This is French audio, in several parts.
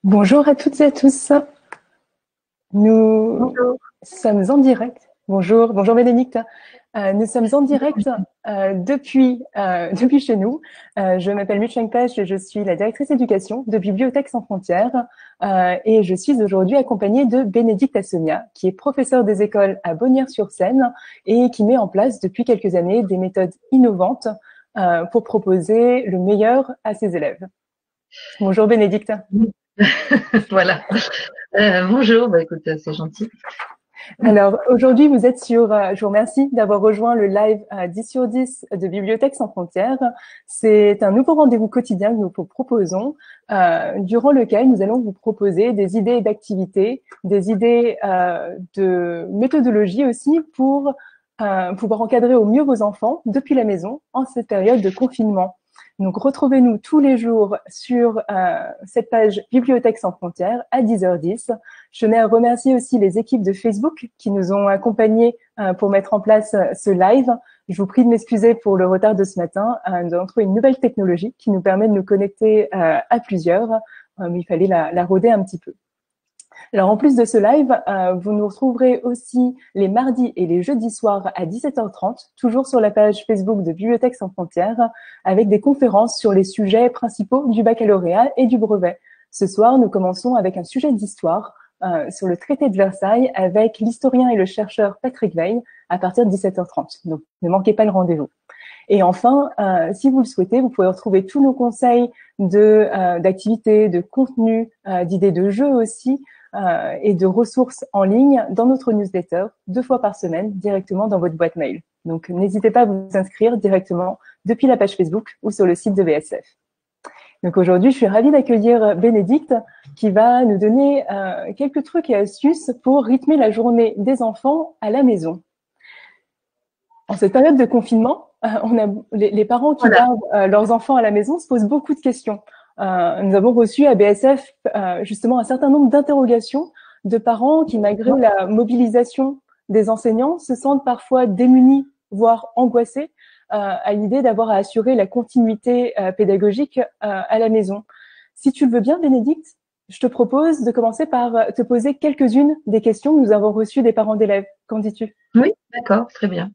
Bonjour à toutes et à tous. Nous Bonjour. sommes en direct. Bonjour, bonjour Bénédicte. Nous sommes en direct depuis chez nous. Je m'appelle Micheng Pech et je suis la directrice éducation de Bibliothèques sans frontières. Et je suis aujourd'hui accompagnée de Bénédicte Assonia, qui est professeure des écoles à Bonnières-sur-Seine et qui met en place depuis quelques années des méthodes innovantes pour proposer le meilleur à ses élèves. Bonjour Bénédicte. Voilà. Bonjour, écoute, c'est gentil. Alors aujourd'hui, vous êtes sur, je vous remercie d'avoir rejoint le live 10 sur 10 de Bibliothèques sans frontières. C'est un nouveau rendez-vous quotidien que nous vous proposons, durant lequel nous allons vous proposer des idées d'activités, des idées de méthodologie aussi pour pouvoir encadrer au mieux vos enfants depuis la maison en cette période de confinement. Donc, retrouvez-nous tous les jours sur cette page Bibliothèques sans frontières à 10h10. Je tenais à remercier aussi les équipes de Facebook qui nous ont accompagnés pour mettre en place ce live. Je vous prie de m'excuser pour le retard de ce matin. Nous avons trouvé une nouvelle technologie qui nous permet de nous connecter à plusieurs, mais il fallait la roder un petit peu. Alors, en plus de ce live, vous nous retrouverez aussi les mardis et les jeudis soirs à 17h30, toujours sur la page Facebook de Bibliothèques sans frontières, avec des conférences sur les sujets principaux du baccalauréat et du brevet. Ce soir, nous commençons avec un sujet d'histoire sur le traité de Versailles avec l'historien et le chercheur Patrick Veil à partir de 17h30. Donc, ne manquez pas le rendez-vous. Et enfin, si vous le souhaitez, vous pouvez retrouver tous nos conseils d'activités, de contenu, d'idées de jeux aussi, et de ressources en ligne dans notre newsletter 2 fois par semaine directement dans votre boîte mail. Donc, n'hésitez pas à vous inscrire directement depuis la page Facebook ou sur le site de VSF. Donc aujourd'hui, je suis ravie d'accueillir Bénédicte qui va nous donner quelques trucs et astuces pour rythmer la journée des enfants à la maison. En cette période de confinement, on a les parents qui Voilà. gardent leurs enfants à la maison se posent beaucoup de questions. Nous avons reçu à BSF justement un certain nombre d'interrogations de parents qui, malgré la mobilisation des enseignants, se sentent parfois démunis, voire angoissés à l'idée d'avoir à assurer la continuité pédagogique à la maison. Si tu le veux bien, Bénédicte, je te propose de commencer par te poser quelques-unes des questions que nous avons reçues des parents d'élèves. Qu'en dis-tu? Oui, d'accord, très bien.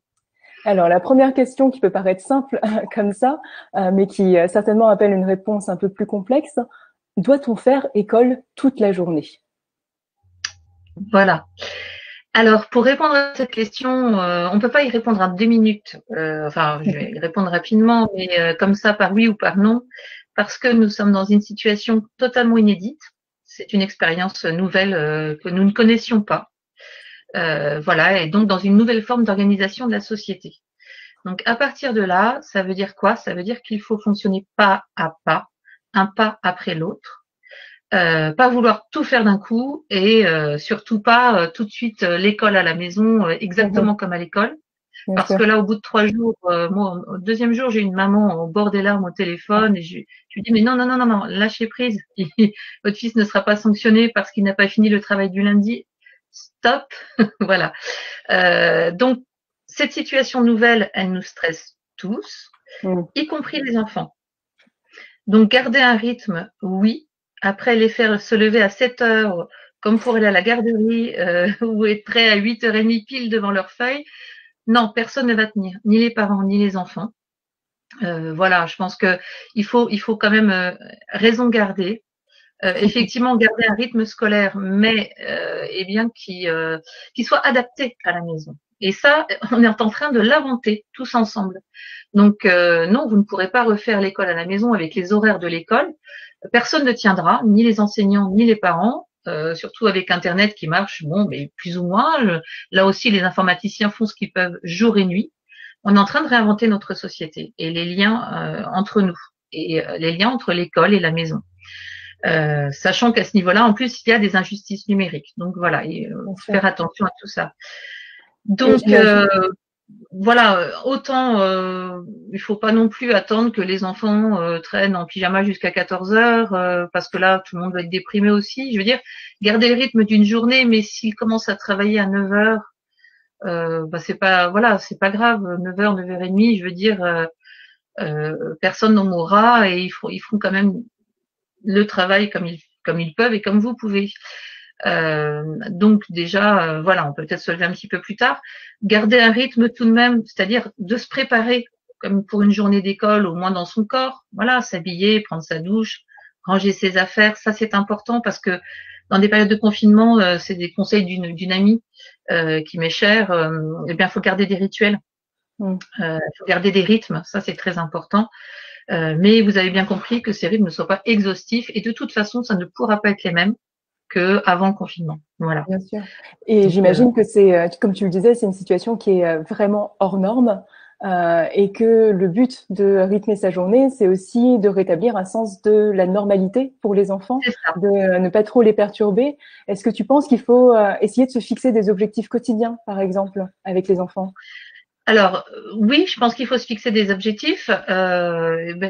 Alors, la première question qui peut paraître simple comme ça, mais qui certainement appelle une réponse un peu plus complexe, doit-on faire école toute la journée? Voilà. Alors, pour répondre à cette question, on ne peut pas y répondre en 2 minutes. Enfin, je vais y répondre rapidement, mais comme ça, par oui ou par non, parce que nous sommes dans une situation totalement inédite. C'est une expérience nouvelle que nous ne connaissions pas. Voilà, et donc dans une nouvelle forme d'organisation de la société. Donc, à partir de là, ça veut dire quoi? Ça veut dire qu'il faut fonctionner pas à pas, un pas après l'autre. Pas vouloir tout faire d'un coup et surtout pas tout de suite l'école à la maison exactement comme à l'école. Bien Parce sûr. que là, au bout de 3 jours, moi, au deuxième jour, j'ai une maman au bord des larmes au téléphone et je lui dis mais non, non, non, non, non, lâchez prise. Votre fils ne sera pas sanctionné parce qu'il n'a pas fini le travail du lundi. Stop. Voilà. Donc, cette situation nouvelle, elle nous stresse tous, Mm. y compris les enfants. Donc, garder un rythme, oui. Après, les faire se lever à 7 heures, comme pour aller à la garderie, ou être prêt à 8h30 pile devant leur feuille. Non, personne ne va tenir, ni les parents, ni les enfants. Voilà, je pense que il faut quand même raison garder. Effectivement, garder un rythme scolaire, mais eh bien qui soit adapté à la maison. Et ça, on est en train de l'inventer tous ensemble. Donc non, vous ne pourrez pas refaire l'école à la maison avec les horaires de l'école. Personne ne tiendra, ni les enseignants, ni les parents. Surtout avec Internet qui marche, bon, mais plus ou moins. Là aussi, les informaticiens font ce qu'ils peuvent jour et nuit. On est en train de réinventer notre société et les liens entre nous et les liens entre l'école et la maison. Sachant qu'à ce niveau-là, en plus, il y a des injustices numériques. Donc voilà, il Bien faut sûr. faire attention à tout ça. Et Donc j'imagine. voilà, autant il faut pas non plus attendre que les enfants traînent en pyjama jusqu'à 14 heures, parce que là, tout le monde va être déprimé aussi. Je veux dire, garder le rythme d'une journée, mais s'ils commencent à travailler à 9 heures, bah c'est pas voilà, c'est pas grave. 9 heures, 9h30, je veux dire, personne n'en mourra et ils feront quand même le travail comme ils peuvent et comme vous pouvez. Donc déjà, voilà, on peut peut-être se lever un petit peu plus tard, garder un rythme tout de même, c'est-à-dire de se préparer comme pour une journée d'école, au moins dans son corps, voilà, s'habiller, prendre sa douche, ranger ses affaires, ça c'est important parce que dans des périodes de confinement, c'est des conseils d'une amie qui m'est chère, eh bien, il faut garder des rituels, faut garder des rythmes, ça c'est très important. Mais vous avez bien compris que ces rythmes ne soient pas exhaustifs et de toute façon, ça ne pourra pas être les mêmes qu'avant le confinement. Voilà. Bien sûr. Et Donc, j'imagine que c'est, comme tu le disais, c'est une situation qui est vraiment hors norme et que le but de rythmer sa journée, c'est aussi de rétablir un sens de la normalité pour les enfants, c'est ça. de ne pas trop les perturber. Est-ce que tu penses qu'il faut essayer de se fixer des objectifs quotidiens, par exemple, avec les enfants? Alors oui, je pense qu'il faut se fixer des objectifs.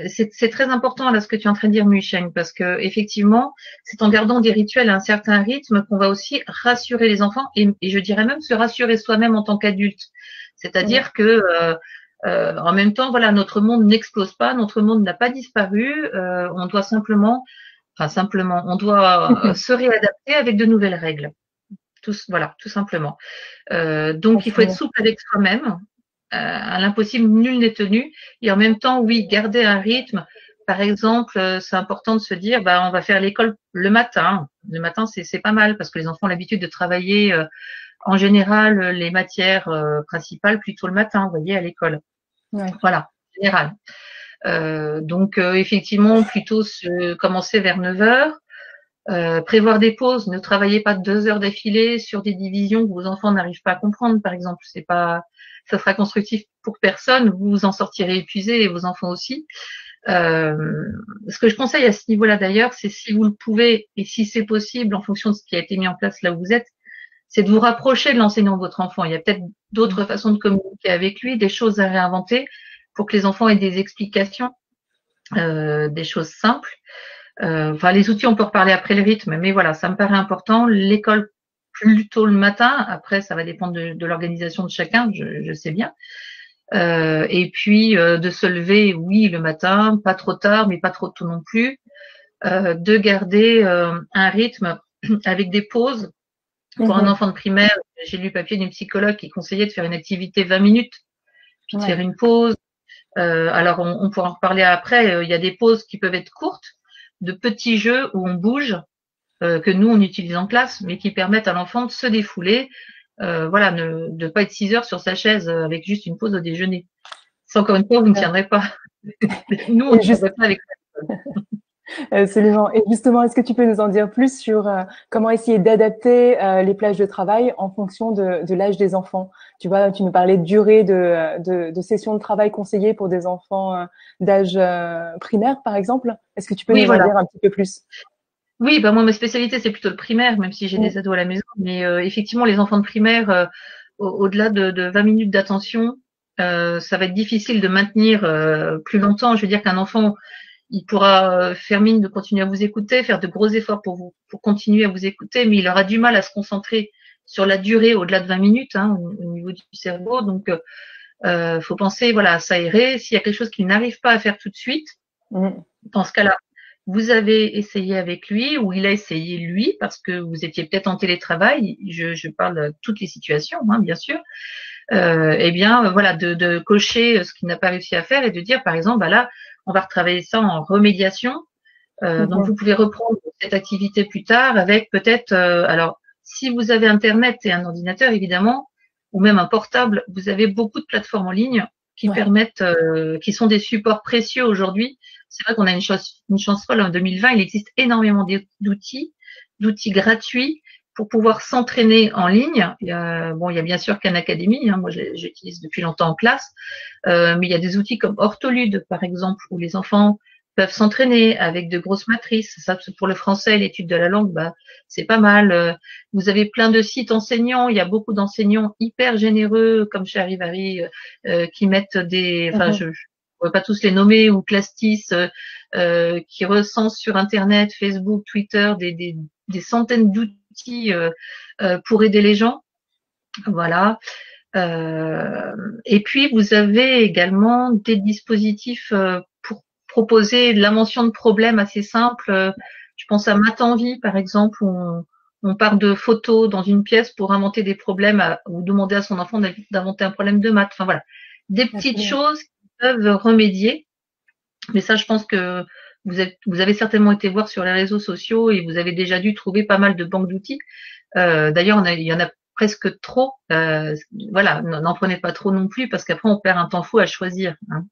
C'est très important là ce que tu es en train de dire, Michel, parce que effectivement, c'est en gardant des rituels à un certain rythme qu'on va aussi rassurer les enfants et je dirais même se rassurer soi-même en tant qu'adulte. C'est-à-dire que en même temps, voilà, notre monde n'explose pas, notre monde n'a pas disparu. On doit on doit se réadapter avec de nouvelles règles. Voilà, tout simplement. Donc il faut être souple avec soi-même. À l'impossible, nul n'est tenu. Et en même temps, oui, garder un rythme. Par exemple, c'est important de se dire, bah, on va faire l'école le matin. Le matin, c'est pas mal parce que les enfants ont l'habitude de travailler en général les matières principales plutôt le matin, vous voyez, à l'école. Ouais. Voilà, en général. Donc effectivement, plutôt commencer vers 9 heures. Prévoir des pauses, ne travaillez pas 2 heures d'affilée sur des divisions que vos enfants n'arrivent pas à comprendre, par exemple. Ça sera constructif pour personne. Vous vous en sortirez épuisé et vos enfants aussi. Ce que je conseille à ce niveau-là d'ailleurs, c'est si vous le pouvez et si c'est possible en fonction de ce qui a été mis en place là où vous êtes, c'est de vous rapprocher de l'enseignant de votre enfant. Il y a peut-être d'autres façons de communiquer avec lui, des choses à réinventer pour que les enfants aient des explications, des choses simples. Enfin, les outils, on peut reparler après le rythme, mais voilà, ça me paraît important. L'école plutôt le matin. Après, ça va dépendre de l'organisation de chacun, je sais bien. Et puis de se lever, oui, le matin, pas trop tard, mais pas trop tôt non plus. De garder un rythme avec des pauses. Pour un enfant de primaire, j'ai lu le papier d'une psychologue qui conseillait de faire une activité 20 minutes, puis de faire une pause. Alors, on pourra en reparler après. Il y a des pauses qui peuvent être courtes, de petits jeux où on bouge, que nous on utilise en classe, mais qui permettent à l'enfant de se défouler, voilà, de pas être 6 heures sur sa chaise avec juste une pause au déjeuner. Ça, encore une fois, vous ne tiendrez pas. Nous, on ne tiendrait pas avec ça. Absolument. Et justement, est-ce que tu peux nous en dire plus sur comment essayer d'adapter les plages de travail en fonction de l'âge des enfants? Tu vois, tu nous parlais de durée de sessions de travail conseillées pour des enfants d'âge primaire, par exemple. Est-ce que tu peux nous en dire un petit peu plus? Oui, bah moi, ma spécialité, c'est plutôt le primaire, même si j'ai des ados à la maison. Mais effectivement, les enfants de primaire, au-delà de 20 minutes d'attention, ça va être difficile de maintenir plus longtemps. Je veux dire qu'un enfant, il pourra faire mine de continuer à vous écouter, faire de gros efforts pour continuer à vous écouter, mais il aura du mal à se concentrer sur la durée au-delà de 20 minutes au niveau du cerveau. Donc, faut penser voilà, à s'aérer. S'il y a quelque chose qu'il n'arrive pas à faire tout de suite, dans ce cas-là, vous avez essayé avec lui ou il a essayé lui parce que vous étiez peut-être en télétravail. Je parle de toutes les situations, bien sûr. Eh bien, voilà, de cocher ce qu'il n'a pas réussi à faire et de dire, par exemple, bah là, on va retravailler ça en remédiation. Donc, vous pouvez reprendre cette activité plus tard avec peut-être, alors, si vous avez Internet et un ordinateur, évidemment, ou même un portable, vous avez beaucoup de plateformes en ligne qui permettent, qui sont des supports précieux aujourd'hui. C'est vrai qu'on a une chance folle en 2020. Il existe énormément d'outils gratuits pour pouvoir s'entraîner en ligne. Il y a bien sûr Khan Academy, moi j'utilise depuis longtemps en classe, mais il y a des outils comme Ortholude, par exemple, où les enfants peuvent s'entraîner avec de grosses matrices. Ça, pour le français, l'étude de la langue, c'est pas mal. Vous avez plein de sites enseignants. Il y a beaucoup d'enseignants hyper généreux, comme chez Arrivari, qui mettent je ne pourrais pas tous les nommer, ou Clastis, qui recensent sur Internet, Facebook, Twitter, des centaines d'outils pour aider les gens. Voilà. Et puis, vous avez également des dispositifs pour proposer l'invention de problèmes assez simples Je pense à Maths en vie, par exemple, où on part de photos dans une pièce pour inventer des problèmes ou demander à son enfant d'inventer un problème de maths. Enfin voilà, des petites Absolument. choses qui peuvent remédier. Mais ça, je pense que vous avez certainement été voir sur les réseaux sociaux et vous avez déjà dû trouver pas mal de banques d'outils. D'ailleurs, il y en a presque trop. Voilà, n'en prenez pas trop non plus parce qu'après on perd un temps fou à choisir, hein.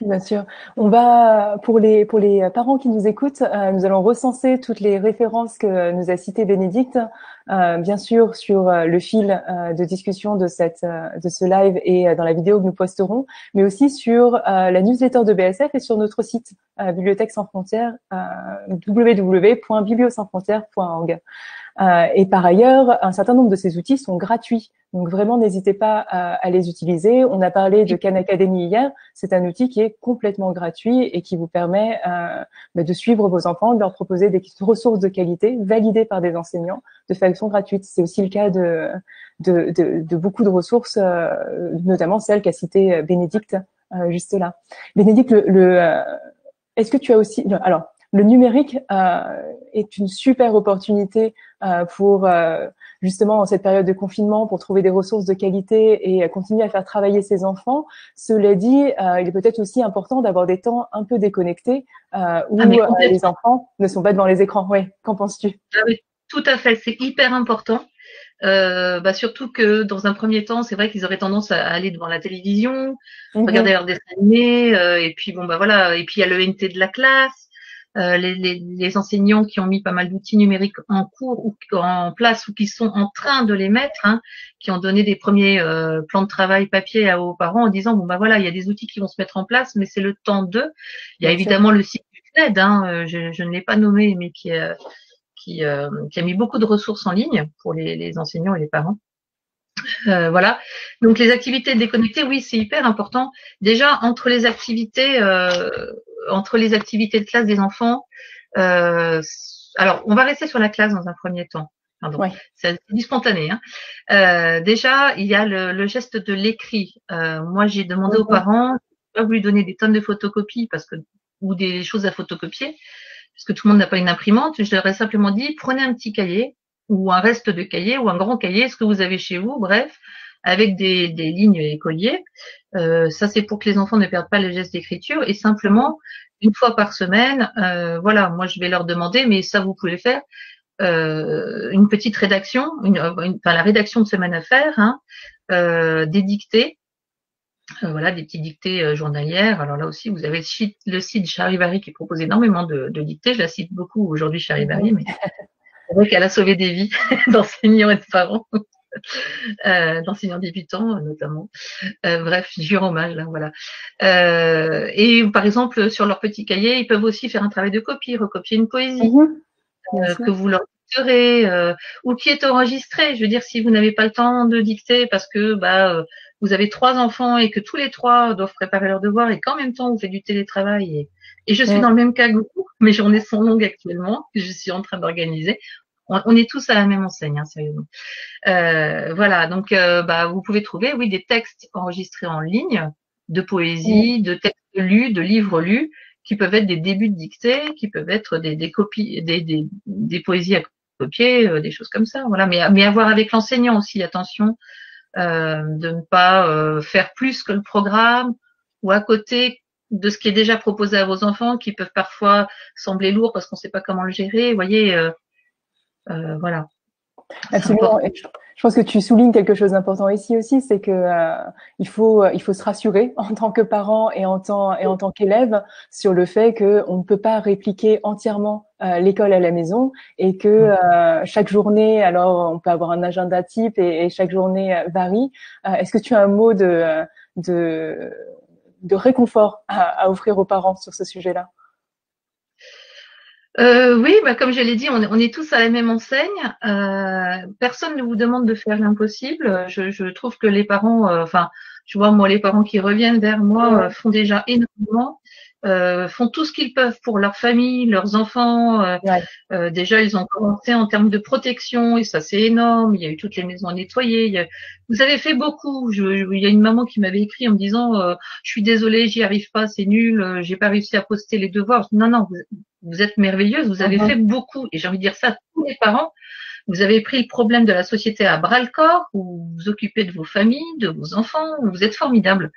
Bien sûr. On va, pour les parents qui nous écoutent, nous allons recenser toutes les références que nous a citées Bénédicte, bien sûr sur le fil de discussion de de ce live et dans la vidéo que nous posterons, mais aussi sur la newsletter de BSF et sur notre site Bibliothèque sans frontières, www.bibliosansfrontières.org. Et par ailleurs, un certain nombre de ces outils sont gratuits. Donc vraiment, n'hésitez pas à les utiliser. On a parlé de Khan Academy hier. C'est un outil qui est complètement gratuit et qui vous permet de suivre vos enfants, de leur proposer des ressources de qualité validées par des enseignants de façon gratuite. C'est aussi le cas de beaucoup de ressources, notamment celle qu'a citée Bénédicte juste là. Bénédicte, est-ce que tu as aussi... Non, alors, le numérique est une super opportunité pour justement en cette période de confinement pour trouver des ressources de qualité et continuer à faire travailler ses enfants. Cela dit, il est peut-être aussi important d'avoir des temps un peu déconnectés où les enfants ne sont pas devant les écrans. Oui, qu'en penses-tu? Ah oui, tout à fait, c'est hyper important. Surtout que dans un premier temps, c'est vrai qu'ils auraient tendance à aller devant la télévision, regarder leurs dessins animés, et puis bon bah voilà, et puis il y a le NT de la classe. Les enseignants qui ont mis pas mal d'outils numériques en cours ou en place ou qui sont en train de les mettre, hein, qui ont donné des premiers plans de travail papier aux parents en disant bon bah voilà, il y a des outils qui vont se mettre en place, mais c'est le temps d'eux. Il y a évidemment le site du CNED, hein, je ne l'ai pas nommé, mais qui a mis beaucoup de ressources en ligne pour les enseignants et les parents. Voilà. Donc les activités déconnectées, oui, c'est hyper important. Déjà entre les activités de classe des enfants. Alors, on va rester sur la classe dans un premier temps. Pardon, ouais. C'est du spontané. Hein. Déjà, il y a le geste de l'écrit. Moi, j'ai demandé aux parents de pas lui donner des tonnes de photocopies ou des choses à photocopier, parce que tout le monde n'a pas une imprimante. Je leur ai simplement dit, prenez un petit cahier ou un reste de cahier ou un grand cahier, ce que vous avez chez vous, bref, avec des lignes écoliers. Ça, c'est pour que les enfants ne perdent pas le geste d'écriture et simplement, une fois par semaine, voilà, moi je vais leur demander, mais ça vous pouvez le faire, une petite rédaction, la rédaction de semaine à faire, hein, des dictées, voilà, des petites dictées journalières. Alors là aussi, vous avez le site Charivari qui propose énormément de dictées. Je la cite beaucoup aujourd'hui, Charivari, mais c'est vrai qu'elle a sauvé des vies d'enseignants et de parents. D'enseignants débutants notamment. Bref, je lui rends hommage là, voilà. Et par exemple, sur leur petit cahier, ils peuvent aussi faire un travail de copie, recopier une poésie que vous leur dicterez ou qui est enregistrée. Je veux dire, si vous n'avez pas le temps de dicter parce que vous avez 3 enfants et que tous les 3 doivent préparer leurs devoirs et qu'en même temps vous faites du télétravail et je suis dans le même cas que vous, mes journées sont longues actuellement, que je suis en train d'organiser. On est tous à la même enseigne, hein, sérieusement. Voilà, donc vous pouvez trouver, oui, des textes enregistrés en ligne, de poésie, de textes lus, de livres lus, qui peuvent être des débuts de dictée, qui peuvent être des copies, des poésies à copier, des choses comme ça. Voilà, mais à voir avec l'enseignant aussi, attention, de ne pas faire plus que le programme ou à côté de ce qui est déjà proposé à vos enfants, qui peuvent parfois sembler lourds parce qu'on ne sait pas comment le gérer. Vous voyez, voilà. Absolument. Et je pense que tu soulignes quelque chose d'important ici aussi, c'est que il faut se rassurer en tant que parent et en tant qu'élève sur le fait qu'on ne peut pas répliquer entièrement l'école à la maison et que chaque journée, alors on peut avoir un agenda type et chaque journée varie. Est-ce que tu as un mot de réconfort à offrir aux parents sur ce sujet-là? Oui, comme je l'ai dit, on est tous à la même enseigne. Personne ne vous demande de faire l'impossible. Je trouve que les parents, tu vois, moi, les parents qui reviennent vers moi font déjà énormément, font tout ce qu'ils peuvent pour leur famille, leurs enfants. Déjà, ils ont commencé en termes de protection et ça, c'est énorme. Il y a eu toutes les maisons à nettoyer. Vous avez fait beaucoup. Il y a une maman qui m'avait écrit en me disant, je suis désolée, j'y arrive pas, c'est nul, j'ai pas réussi à poster les devoirs. Non, Vous êtes merveilleuse, vous avez fait beaucoup. Et j'ai envie de dire ça à tous les parents. Vous avez pris le problème de la société à bras le corps, vous vous occupez de vos familles, de vos enfants, vous êtes formidables.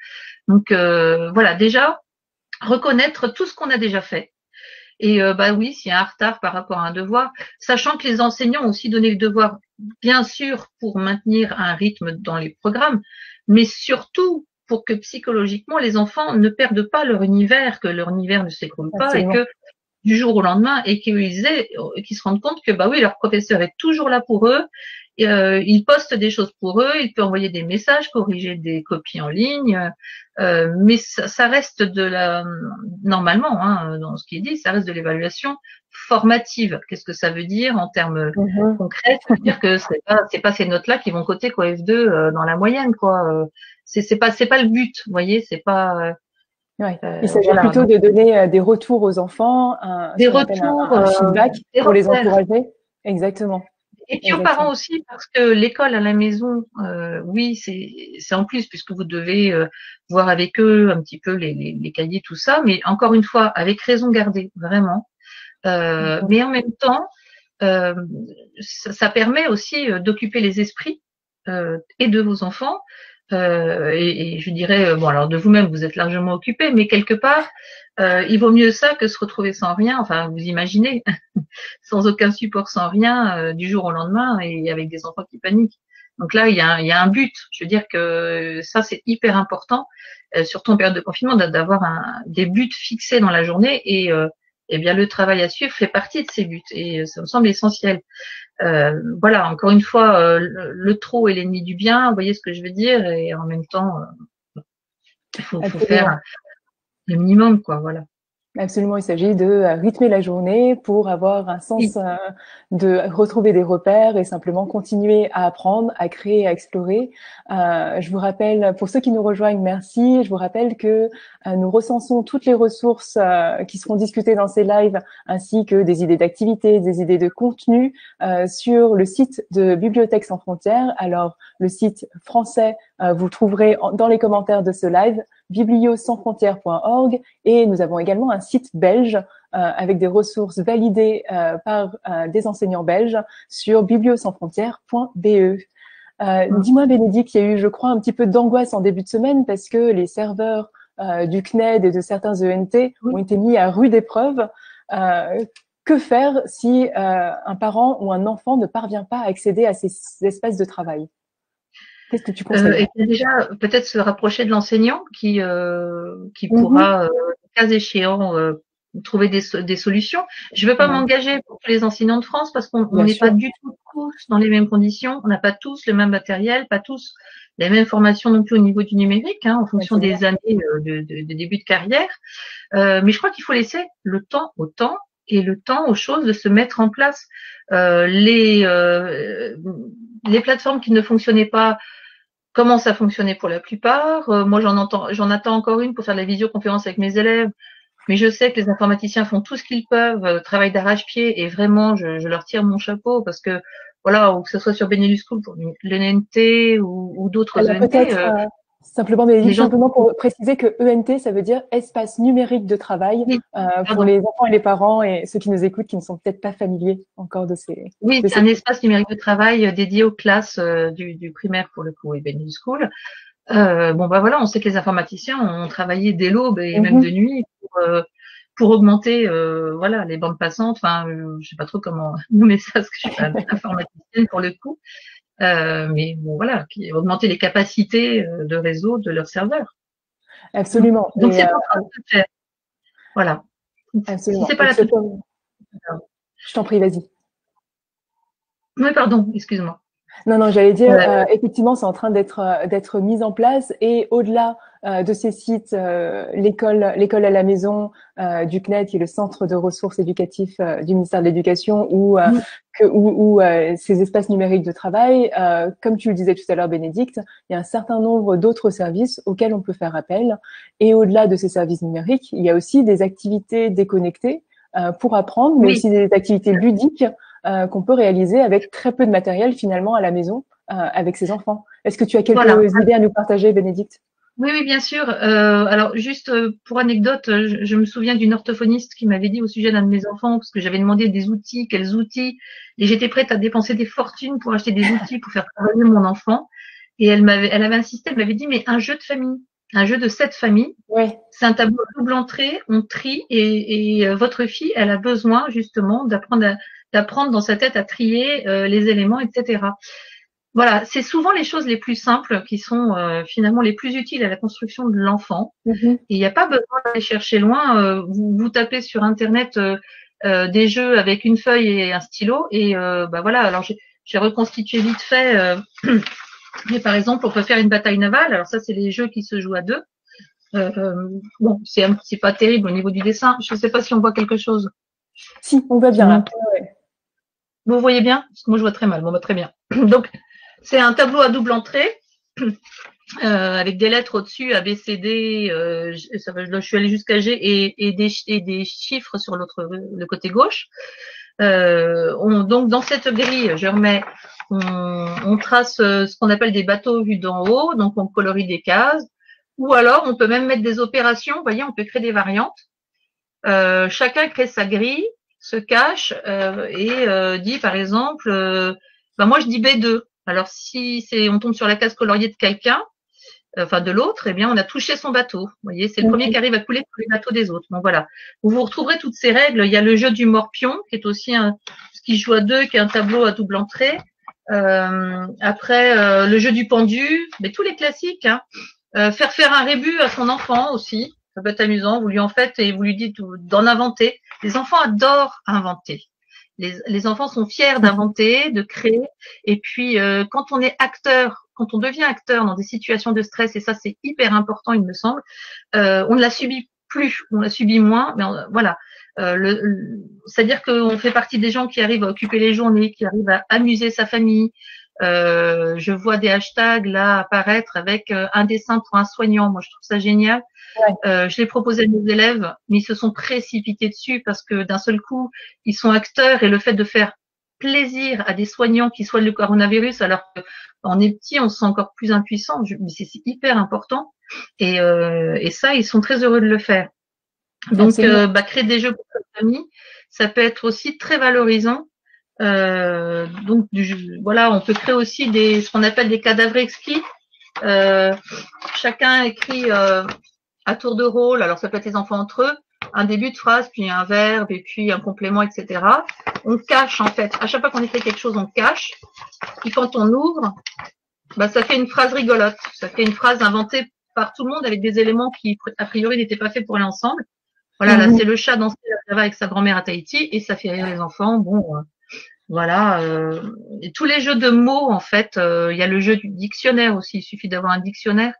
Donc voilà, déjà, reconnaître tout ce qu'on a déjà fait. Et bah oui, s'il y a un retard par rapport à un devoir, sachant que les enseignants ont aussi donné le devoir, bien sûr, pour maintenir un rythme dans les programmes, mais surtout pour que psychologiquement les enfants ne perdent pas leur univers, que leur univers ne s'écroule pas et Absolument. que du jour au lendemain et qu'ils se rendent compte que bah oui, leur professeur est toujours là pour eux. Et, il poste des choses pour eux, il peut envoyer des messages, corriger des copies en ligne, mais ça reste de la normalement hein, dans ce qui est dit, ça reste de l'évaluation formative. Qu'est-ce que ça veut dire en termes concrets? Ça veut dire que c'est pas ces notes-là qui vont coter quoi F2 dans la moyenne quoi. C'est pas le but, vous voyez, c'est pas Ouais. Il s'agit voilà. plutôt de donner des retours aux enfants, Des ce qu'on appelle retours, un feedback des pour les repères. encourager. Exactement. Et puis aux parents Exactement. aussi, parce que l'école à la maison, oui, c'est en plus, puisque vous devez voir avec eux un petit peu les cahiers, tout ça, mais encore une fois, avec raison gardée, vraiment. Mais en même temps, euh, ça permet aussi d'occuper les esprits et de vos enfants, et je dirais, bon alors de vous-même, vous êtes largement occupé, mais quelque part, il vaut mieux ça que se retrouver sans rien, enfin vous imaginez, sans aucun support, sans rien, du jour au lendemain, et avec des enfants qui paniquent. Donc là, il y a un but. Je veux dire que ça, c'est hyper important, surtout en période de confinement, d'avoir des buts fixés dans la journée, et bien le travail à suivre fait partie de ces buts, et ça me semble essentiel. Voilà, encore une fois, le trop est l'ennemi du bien, vous voyez ce que je veux dire, et en même temps, il faut Absolument. faire le minimum, quoi, voilà. Absolument, il s'agit de rythmer la journée pour avoir un sens, Oui. de retrouver des repères et simplement continuer à apprendre, à créer, à explorer. Je vous rappelle, pour ceux qui nous rejoignent, merci. Je vous rappelle que nous recensons toutes les ressources qui seront discutées dans ces lives, ainsi que des idées d'activités, des idées de contenu sur le site de Bibliothèques sans frontières. Alors, le site français, vous trouverez dans les commentaires de ce live, bibliosansfrontières.org, et nous avons également un site belge avec des ressources validées par des enseignants belges sur bibliosansfrontières.be. Dis-moi, Bénédicte, il y a eu, je crois, un petit peu d'angoisse en début de semaine parce que les serveurs du CNED et de certains ENT ont été mis à rude épreuve. Que faire si un parent ou un enfant ne parvient pas à accéder à ces espaces de travail? Qu'est-ce que tu conseilles? Et déjà, peut-être se rapprocher de l'enseignant qui pourra, cas échéant, trouver des solutions. Je ne veux pas m'engager pour tous les enseignants de France parce qu'on n'est pas du tout tous dans les mêmes conditions. On n'a pas tous le même matériel, pas tous les mêmes formations non plus au niveau du numérique, hein, en fonction des années de début de carrière. Mais je crois qu'il faut laisser le temps au temps et le temps aux choses de se mettre en place. Les plateformes qui ne fonctionnaient pas commencent à fonctionner pour la plupart. Moi, j'en attends encore une pour faire de la visioconférence avec mes élèves. Mais je sais que les informaticiens font tout ce qu'ils peuvent, travaillent d'arrache-pied, et vraiment, je leur tire mon chapeau parce que, voilà, ou que ce soit sur Benelux School pour l'ENT ou d'autres Alors ENT, peut-être simplement, les Bénédicte, gens. simplement pour préciser que ENT, ça veut dire espace numérique de travail Oui, pour pardon. les enfants et les parents et ceux qui nous écoutent qui ne sont peut-être pas familiers encore de ces. Oui, De c'est ces... un espace numérique de travail dédié aux classes du primaire pour le coup et Benelux School. Bon bah voilà, on sait que les informaticiens ont travaillé dès l'aube et même de nuit pour augmenter voilà les bandes passantes. Enfin, je sais pas trop comment nommer ça parce que je suis pas informaticienne pour le coup, mais bon voilà, qui augmenter les capacités de réseau de leurs serveurs. Absolument. Donc Et, c'est en train de se faire. Voilà. Si absolument. c'est pas la toute. Je t'en prie, vas-y. Oui, pardon, excuse-moi. Non, j'allais dire, effectivement, c'est en train d'être mis en place et au-delà de ces sites, l'école à la maison du CNED, qui est le centre de ressources éducatifs du ministère de l'Éducation, ou ces espaces numériques de travail, comme tu le disais tout à l'heure, Bénédicte, il y a un certain nombre d'autres services auxquels on peut faire appel. Et au-delà de ces services numériques, il y a aussi des activités déconnectées pour apprendre, mais aussi des activités ludiques qu'on peut réaliser avec très peu de matériel finalement à la maison avec ses enfants. Est-ce que tu as quelques idées à nous partager, Bénédicte? Oui, oui, bien sûr. Alors, juste pour anecdote, je me souviens d'une orthophoniste qui m'avait dit au sujet d'un de mes enfants, parce que j'avais demandé des outils, quels outils, et j'étais prête à dépenser des fortunes pour acheter des outils pour faire travailler mon enfant. Et elle avait insisté, elle m'avait dit, mais un jeu de famille, un jeu de 7 familles, Oui. c'est un tableau à double entrée, on trie, et votre fille, elle a besoin justement d'apprendre dans sa tête à trier les éléments, etc. Voilà, c'est souvent les choses les plus simples qui sont finalement les plus utiles à la construction de l'enfant. Mhm. Et il n'y a pas besoin d'aller chercher loin. Vous tapez sur Internet des jeux avec une feuille et un stylo, et bah voilà. Alors j'ai reconstitué vite fait. Mais par exemple, on peut faire une bataille navale. Alors ça, c'est les jeux qui se jouent à deux. Bon, c'est pas terrible au niveau du dessin. Je ne sais pas si on voit quelque chose Si, on va qui bien là. montre. Ouais. Vous voyez bien? Parce que moi, je vois très mal. Bon, bah, très bien. Donc, c'est un tableau à double entrée. Avec des lettres au-dessus, A, B, C, D, je suis allée jusqu'à G, et des chiffres sur le côté gauche. Donc dans cette grille, on trace ce qu'on appelle des bateaux vus d'en haut, donc on colorie des cases, ou alors on peut même mettre des opérations. Vous voyez, on peut créer des variantes. Chacun crée sa grille, se cache et dit par exemple, ben moi je dis B2. Alors si on tombe sur la case coloriée de quelqu'un, enfin de l'autre, eh bien, on a touché son bateau. Vous voyez, c'est le premier qui Mhm. arrive à couler tous les bateaux des autres. Donc voilà, vous retrouverez toutes ces règles. Il y a le jeu du morpion, qui est aussi ce qui joue à deux, qui est un tableau à double entrée. Après, le jeu du pendu, mais tous les classiques. Hein. Faire un rébut à son enfant aussi, ça peut être amusant. Vous lui en faites et vous lui dites d'en inventer. Les enfants adorent inventer. Les enfants sont fiers d'inventer, de créer. Et puis, quand on est acteur, quand on devient acteur dans des situations de stress, et ça c'est hyper important, il me semble, on ne la subit plus, on la subit moins. Mais voilà, c'est-à-dire qu'on fait partie des gens qui arrivent à occuper les journées, qui arrivent à amuser sa famille. Je vois des hashtags là apparaître avec un dessin pour un soignant. Moi, je trouve ça génial. Ouais. Je l'ai proposé à mes élèves, mais ils se sont précipités dessus parce que d'un seul coup, ils sont acteurs, et le fait de faire plaisir à des soignants qui soignent le coronavirus, alors qu'on est petit, on se sent encore plus impuissant. Mais c'est hyper important, et ça, ils sont très heureux de le faire. Donc, Absolument. créer des jeux pour sa famille, ça peut être aussi très valorisant. Donc, voilà, on peut créer aussi ce qu'on appelle des cadavres exquis. Euh, Chacun écrit à tour de rôle, alors ça peut être les enfants entre eux, un début de phrase, puis un verbe, et puis un complément, etc. On cache en fait, à chaque fois qu'on écrit quelque chose, on cache, puis quand on ouvre, bah, ça fait une phrase rigolote, ça fait une phrase inventée par tout le monde avec des éléments qui, a priori, n'étaient pas faits pour aller ensemble. Voilà, là, Mhm. c'est le chat danser la Java avec sa grand-mère à Tahiti, et ça fait rire les enfants. Bon, voilà. Et tous les jeux de mots, en fait, il y a le jeu du dictionnaire aussi, il suffit d'avoir un dictionnaire.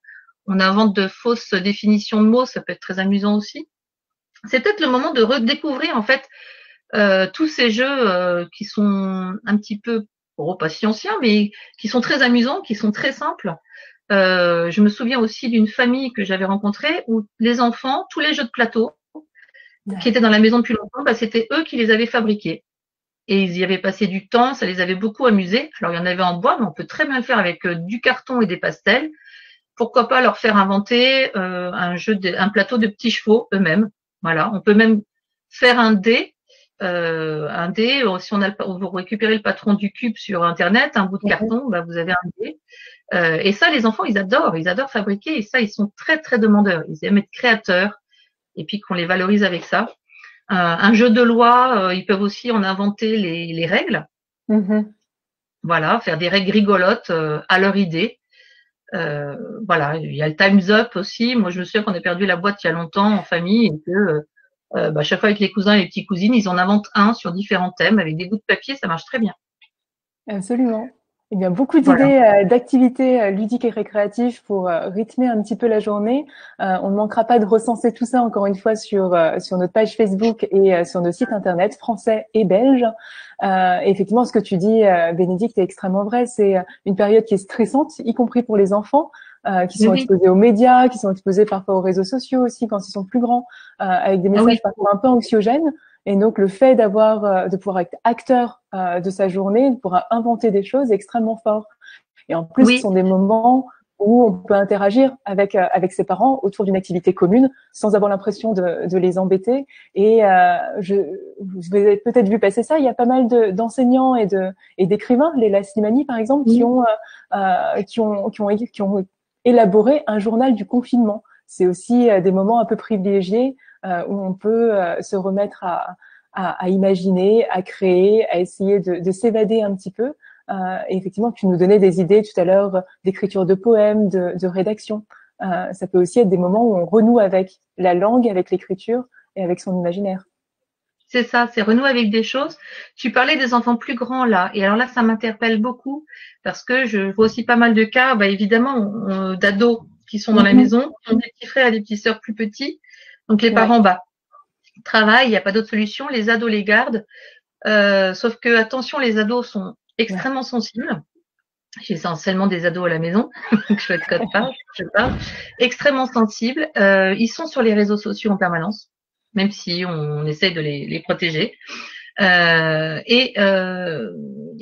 On invente de fausses définitions de mots, ça peut être très amusant aussi. C'est peut-être le moment de redécouvrir en fait tous ces jeux qui sont un petit peu, bon, pas si anciens, mais qui sont très amusants, qui sont très simples. Je me souviens aussi d'une famille que j'avais rencontrée où les enfants, tous les jeux de plateau qui Ouais. étaient dans la maison depuis longtemps, bah, c'était eux qui les avaient fabriqués. Et ils y avaient passé du temps, ça les avait beaucoup amusés. Alors il y en avait en bois, mais on peut très bien le faire avec du carton et des pastels. Pourquoi pas leur faire inventer un plateau de petits chevaux eux-mêmes. Voilà, on peut même faire un dé. Si vous récupérez le patron du cube sur Internet, un bout de Mhm. carton, bah, vous avez un dé. Et ça, les enfants, ils adorent fabriquer, et ça, ils sont très très demandeurs. Ils aiment être créateurs, et puis qu'on les valorise avec ça. Un jeu de loi, ils peuvent aussi en inventer les règles. Mhm. Voilà, faire des règles rigolotes à leur idée. Voilà, il y a le Time's Up aussi. Moi, je me souviens qu'on a perdu la boîte il y a longtemps en famille, et que chaque fois avec les cousins et les petites cousines, ils en inventent un sur différents thèmes avec des bouts de papier, ça marche très bien. Absolument. Eh bien, beaucoup Voilà. d'idées d'activités ludiques et récréatives pour rythmer un petit peu la journée. On ne manquera pas de recenser tout ça encore une fois sur notre page Facebook et sur nos sites internet français et belges. Effectivement, ce que tu dis, Bénédicte, est extrêmement vrai. C'est une période qui est stressante, y compris pour les enfants. Qui Mais sont oui, exposés aux médias, qui sont exposés parfois aux réseaux sociaux aussi quand ils sont plus grands, avec des ah oui, messages parfois un peu anxiogènes. Et donc le fait de pouvoir être acteur de sa journée, de pouvoir inventer des choses est extrêmement fort. Et en plus, ce oui, sont des moments où on peut interagir avec ses parents autour d'une activité commune sans avoir l'impression de les embêter. Et vous avez peut-être vu passer ça. Il y a pas mal d'enseignants et d'écrivains, Leila Slimani par exemple, qui ont élaboré un journal du confinement. C'est aussi des moments un peu privilégiés où on peut se remettre à imaginer, à créer, à essayer de s'évader un petit peu. Et effectivement, tu nous donnais des idées tout à l'heure d'écriture de poèmes, de rédaction. Ça peut aussi être des moments où on renoue avec la langue, avec l'écriture et avec son imaginaire. C'est ça, c'est renouer avec des choses. Tu parlais des enfants plus grands là, et alors là, ça m'interpelle beaucoup parce que je vois aussi pas mal de cas, évidemment, d'ados qui sont dans la maison, qui ont des petits frères et des petites sœurs plus petits. Donc les parents, travaillent, il n'y a pas d'autre solution. Les ados les gardent, sauf que attention, les ados sont extrêmement sensibles. J'ai essentiellement des ados à la maison, donc je parle, extrêmement sensibles. Ils sont sur les réseaux sociaux en permanence, même si on essaie de les protéger. Eh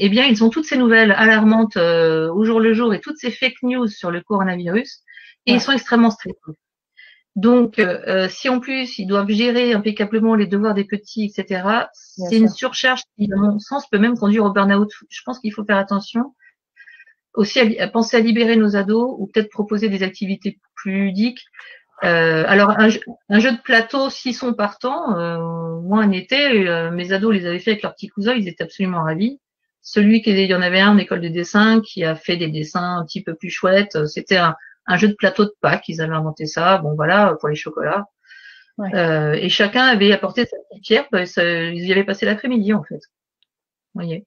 bien, ils ont toutes ces nouvelles alarmantes au jour le jour et toutes ces fake news sur le coronavirus, et ils sont extrêmement stressés. Donc, si en plus ils doivent gérer impeccablement les devoirs des petits, etc., c'est une surcharge qui, à mon sens, peut même conduire au burn-out. Je pense qu'il faut faire attention aussi à penser à libérer nos ados ou peut-être proposer des activités plus ludiques. Alors un jeu de plateau, s'ils sont partants, moi un été, mes ados les avaient fait avec leurs petits cousins, ils étaient absolument ravis. Il y en avait un en école de dessin qui a fait des dessins un petit peu plus chouettes. C'était un jeu de plateau de Pâques, ils avaient inventé ça. Bon voilà, pour les chocolats. Et chacun avait apporté sa petite pierre. Ils y avaient passé l'après-midi en fait. Vous voyez.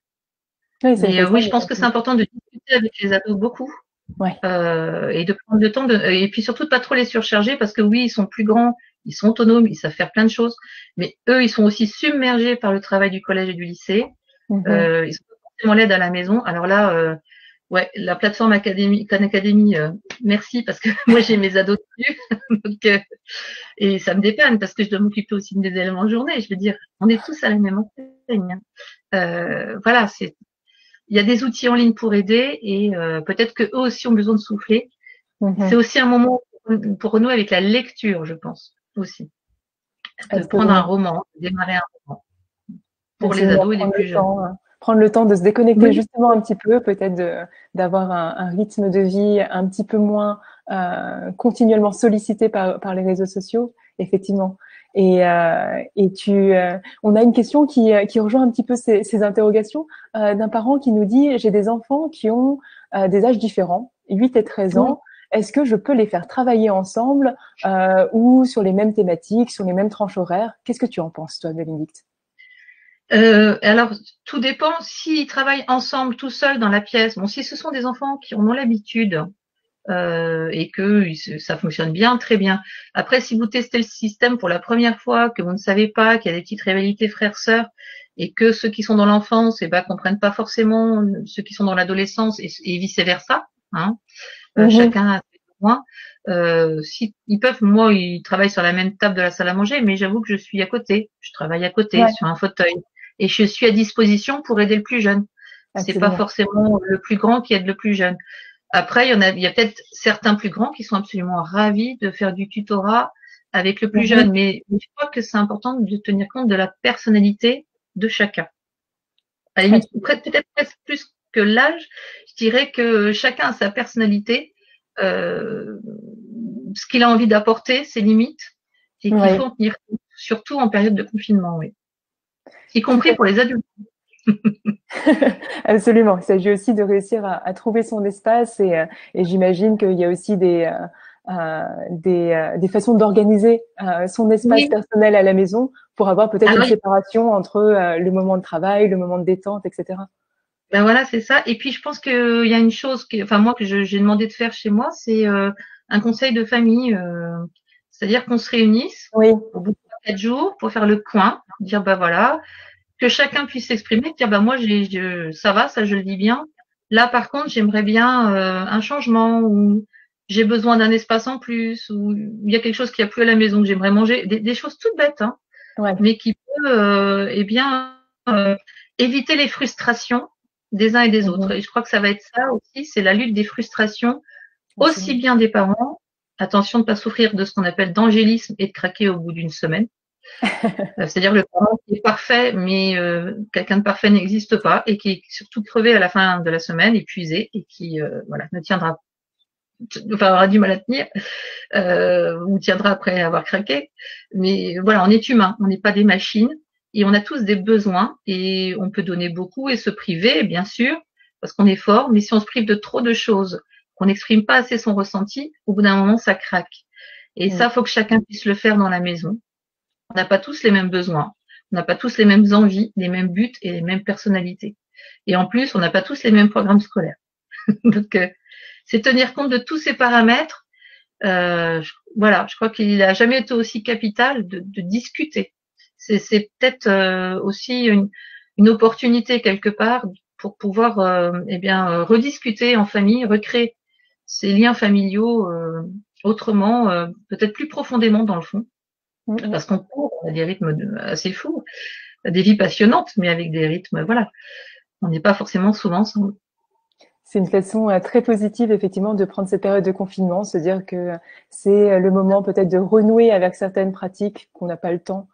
Mais oui, je pense que c'est important de discuter avec les ados beaucoup. Et de prendre le temps et puis surtout de pas trop les surcharger parce que oui, ils sont plus grands, ils sont autonomes, ils savent faire plein de choses, mais eux, ils sont aussi submergés par le travail du collège et du lycée. Ils ont pas forcément l'aide à la maison. Alors là, la plateforme Khan Academy, merci parce que moi j'ai mes ados dessus. Donc, et ça me dépanne parce que je dois m'occuper aussi des élèves en journée. Je veux dire, on est tous à la même enseigne. Voilà, il y a des outils en ligne pour aider et peut-être que eux aussi ont besoin de souffler. C'est aussi un moment pour renouer avec la lecture, je pense, aussi. De prendre un roman, de démarrer un roman. Pour les ados et les plus jeunes. Prendre le temps de se déconnecter justement un petit peu, peut-être d'avoir un rythme de vie un petit peu moins continuellement sollicité par les réseaux sociaux, effectivement. Et on a une question qui rejoint un petit peu ces interrogations d'un parent qui nous dit: j'ai des enfants qui ont des âges différents, 8 et 13 ans. Est-ce que je peux les faire travailler ensemble ou sur les mêmes thématiques, sur les mêmes tranches horaires? Qu'est-ce que tu en penses, toi, Bénédicte? Alors, tout dépend s'ils travaillent ensemble, tout seuls dans la pièce. Bon, si ce sont des enfants qui en ont l'habitude et que ça fonctionne bien, très bien. Après, si vous testez le système pour la première fois, que vous ne savez pas, qu'il y a des petites rivalités frères-sœurs et que ceux qui sont dans l'enfance, comprennent pas forcément ceux qui sont dans l'adolescence et vice-versa, hein. Chacun a ses besoins. Si ils peuvent, moi, ils travaillent sur la même table de la salle à manger, mais j'avoue que je suis à côté. Je travaille à côté sur un fauteuil et je suis à disposition pour aider le plus jeune. C'est pas forcément le plus grand qui aide le plus jeune. Après, il y a peut-être certains plus grands qui sont absolument ravis de faire du tutorat avec le plus jeune, mais je crois que c'est important de tenir compte de la personnalité de chacun. À la limite, peut-être presque plus que l'âge, je dirais que chacun a sa personnalité, ce qu'il a envie d'apporter, ses limites, et qu'il faut en tenir compte, surtout en période de confinement, y compris pour les adultes. Absolument. Il s'agit aussi de réussir à trouver son espace et j'imagine qu'il y a aussi des façons d'organiser son espace personnel à la maison pour avoir peut-être une séparation entre le moment de travail, le moment de détente, etc. Ben voilà, c'est ça. Et puis je pense qu'il y a une chose moi que j'ai demandé de faire chez moi, c'est un conseil de famille, c'est-à-dire qu'on se réunisse au bout de 4 jours pour faire le point, dire voilà, que chacun puisse s'exprimer, dire moi ça va, ça je le dis bien. Là par contre j'aimerais bien un changement ou j'ai besoin d'un espace en plus ou il y a quelque chose qui a plu à la maison que j'aimerais manger, des choses toutes bêtes, hein, mais qui peut éviter les frustrations des uns et des autres. Et je crois que ça va être ça aussi, c'est la lutte des frustrations aussi absolument. bien des parents. Attention de ne pas souffrir de ce qu'on appelle d'angélisme et de craquer au bout d'une semaine. C'est-à-dire le parent qui est parfait, mais quelqu'un de parfait n'existe pas et qui est surtout crevé à la fin de la semaine, épuisé et qui voilà ne tiendra, enfin aura du mal à tenir ou tiendra après avoir craqué. Mais voilà, on est humain, on n'est pas des machines et on a tous des besoins et on peut donner beaucoup et se priver, bien sûr, parce qu'on est fort. Mais si on se prive de trop de choses, qu'on n'exprime pas assez son ressenti, au bout d'un moment, ça craque. Et Mm. ça, faut que chacun puisse le faire dans la maison. On n'a pas tous les mêmes besoins, on n'a pas tous les mêmes envies, les mêmes buts et les mêmes personnalités. Et en plus, on n'a pas tous les mêmes programmes scolaires. Donc, c'est tenir compte de tous ces paramètres. Voilà, je crois qu'il n'a jamais été aussi capital de discuter. C'est peut-être aussi une opportunité quelque part pour pouvoir rediscuter en famille, recréer ces liens familiaux autrement, peut-être plus profondément dans le fond. Mm, Parce mm. qu'on court à des rythmes assez fous, des vies passionnantes, mais avec des rythmes, voilà. On n'est pas forcément souvent ensemble. C'est une façon très positive, effectivement, de prendre cette période de confinement, se dire que c'est le moment peut-être de renouer avec certaines pratiques qu'on n'a pas le temps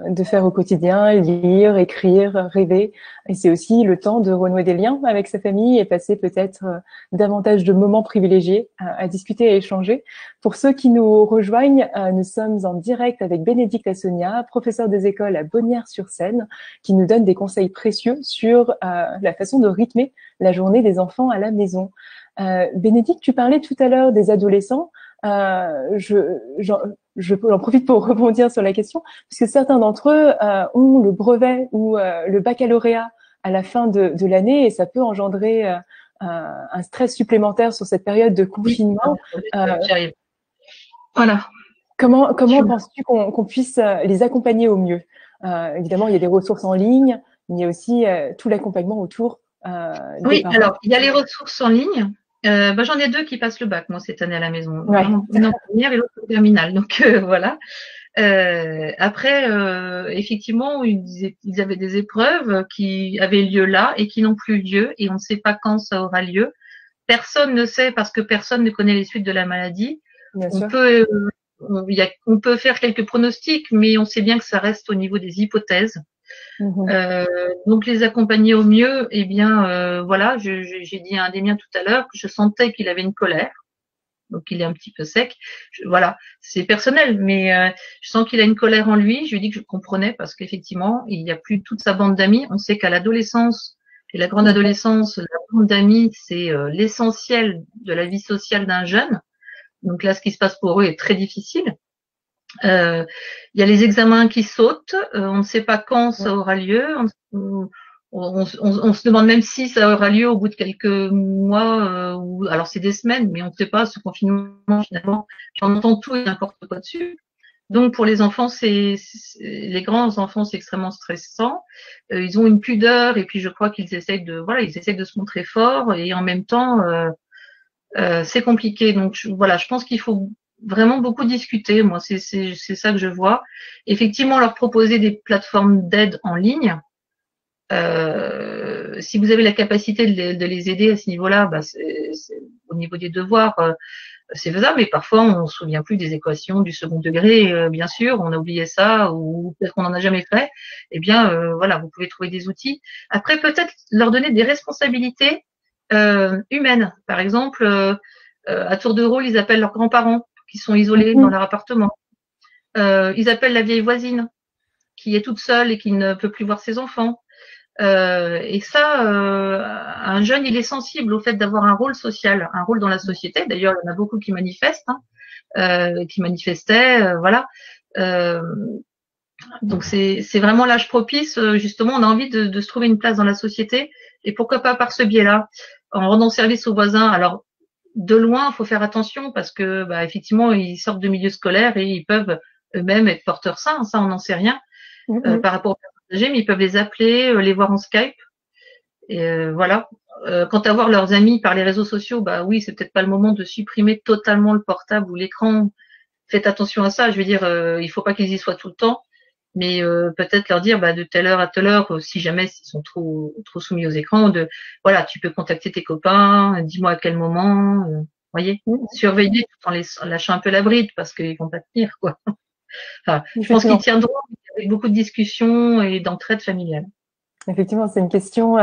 de faire au quotidien, lire, écrire, rêver. Et c'est aussi le temps de renouer des liens avec sa famille et passer peut-être davantage de moments privilégiés à discuter et échanger. Pour ceux qui nous rejoignent, nous sommes en direct avec Bénédicte Assonia, professeure des écoles à Bonnières-sur-Seine, qui nous donne des conseils précieux sur la façon de rythmer la journée des enfants à la maison. Bénédicte, tu parlais tout à l'heure des adolescents. J'en profite pour rebondir sur la question, puisque certains d'entre eux ont le brevet ou le baccalauréat à la fin de l'année et ça peut engendrer un stress supplémentaire sur cette période de Oui, confinement. j'y arrive. Voilà. Comment penses-tu qu'on puisse les accompagner au mieux? Évidemment, il y a des ressources en ligne, mais il y a aussi tout l'accompagnement autour des Oui, parents. alors, il y a les ressources en ligne. J'en ai 2 qui passent le bac, moi, cette année à la maison. Ouais. Une en première et l'autre en terminale. Donc, voilà. Après, effectivement, ils avaient des épreuves qui avaient lieu là et qui n'ont plus lieu et on ne sait pas quand ça aura lieu. Personne ne sait parce que personne ne connaît les suites de la maladie. Bien On sûr. peut, on peut faire quelques pronostics, mais on sait bien que ça reste au niveau des hypothèses. Mhm. Donc les accompagner au mieux, eh bien voilà, j'ai dit à un des miens tout à l'heure que je sentais qu'il avait une colère, donc il est un petit peu sec. Voilà, c'est personnel, mais je sens qu'il a une colère en lui. Je lui ai dit que je comprenais parce qu'effectivement, il n'y a plus toute sa bande d'amis. On sait qu'à l'adolescence et la grande adolescence, la bande d'amis, c'est l'essentiel de la vie sociale d'un jeune. Donc là, ce qui se passe pour eux est très difficile. Il y a les examens qui sautent, on ne sait pas quand ça aura lieu, on se demande même si ça aura lieu au bout de quelques mois, ou alors c'est des semaines, mais on ne sait pas, ce confinement finalement, on entend tout et n'importe quoi dessus. Donc pour les enfants, les grands enfants, c'est extrêmement stressant. Ils ont une pudeur et puis je crois qu'ils essayent ils essayent de se montrer forts et en même temps, c'est compliqué. Donc voilà, je pense qu'il faut vraiment beaucoup discuter. Moi, c'est ça que je vois. Effectivement, leur proposer des plateformes d'aide en ligne. Si vous avez la capacité de les aider à ce niveau-là, bah au niveau des devoirs, c'est faisable. Mais parfois, on se souvient plus des équations du second degré, bien sûr, on a oublié ça ou peut-être qu'on n'en a jamais fait. Eh bien, voilà, vous pouvez trouver des outils. Après, peut-être leur donner des responsabilités humaines. Par exemple, à tour de rôle, ils appellent leurs grands-parents qui sont isolés dans Mhm. leur appartement. Ils appellent la vieille voisine qui est toute seule et qui ne peut plus voir ses enfants. Et ça, un jeune, il est sensible au fait d'avoir un rôle social, un rôle dans la société. D'ailleurs, il y en a beaucoup qui manifestent, hein, qui manifestaient, voilà. Euh, donc c'est vraiment l'âge propice. Justement, on a envie de se trouver une place dans la société. Et pourquoi pas par ce biais-là, en rendant service aux voisins. Alors de loin, il faut faire attention parce que, bah, effectivement, ils sortent de milieu scolaire et ils peuvent eux-mêmes être porteurs sains. Ça, on n'en sait rien Mhm. par rapport aux personnes âgées, mais ils peuvent les appeler, les voir en Skype. Et voilà. Quant à voir leurs amis par les réseaux sociaux, bah oui, c'est peut-être pas le moment de supprimer totalement le portable ou l'écran. Faites attention à ça. Je veux dire, il faut pas qu'ils y soient tout le temps, mais peut-être leur dire, bah, de telle heure à telle heure, si jamais ils sont trop soumis aux écrans, voilà, tu peux contacter tes copains, dis-moi à quel moment. voyez, surveiller tout en les lâchant un peu la bride parce qu'ils vont pas tenir, quoi. Enfin, je pense qu'ils tiendront avec beaucoup de discussions et d'entraide familiale. Effectivement, c'est une question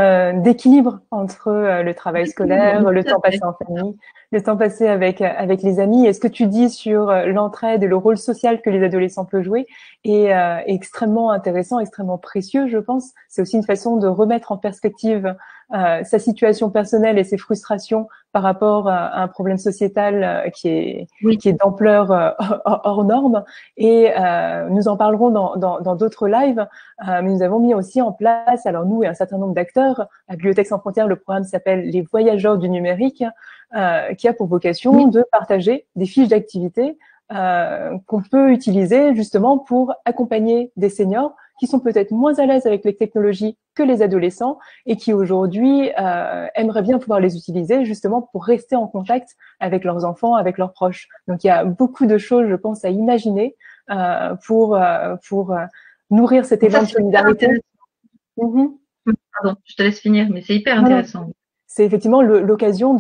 d'équilibre entre le travail scolaire, le temps passé en famille, le temps passé avec les amis. Et ce que tu dis sur l'entraide et le rôle social que les adolescents peuvent jouer est extrêmement intéressant, extrêmement précieux, je pense. C'est aussi une façon de remettre en perspective sa situation personnelle et ses frustrations par rapport à un problème sociétal qui est d'ampleur hors norme. Et nous en parlerons dans d'autres lives. Mais nous avons mis aussi en place, alors nous et un certain nombre d'acteurs, à Bibliothèques sans frontières, le programme s'appelle Les Voyageurs du numérique, qui a pour vocation de partager des fiches d'activité qu'on peut utiliser justement pour accompagner des seniors qui sont peut-être moins à l'aise avec les technologies que les adolescents et qui aujourd'hui aimeraient bien pouvoir les utiliser justement pour rester en contact avec leurs enfants, avec leurs proches. Donc il y a beaucoup de choses, je pense, à imaginer pour nourrir cet élan de solidarité. Pardon, je te laisse finir, mais c'est hyper intéressant. C'est effectivement l'occasion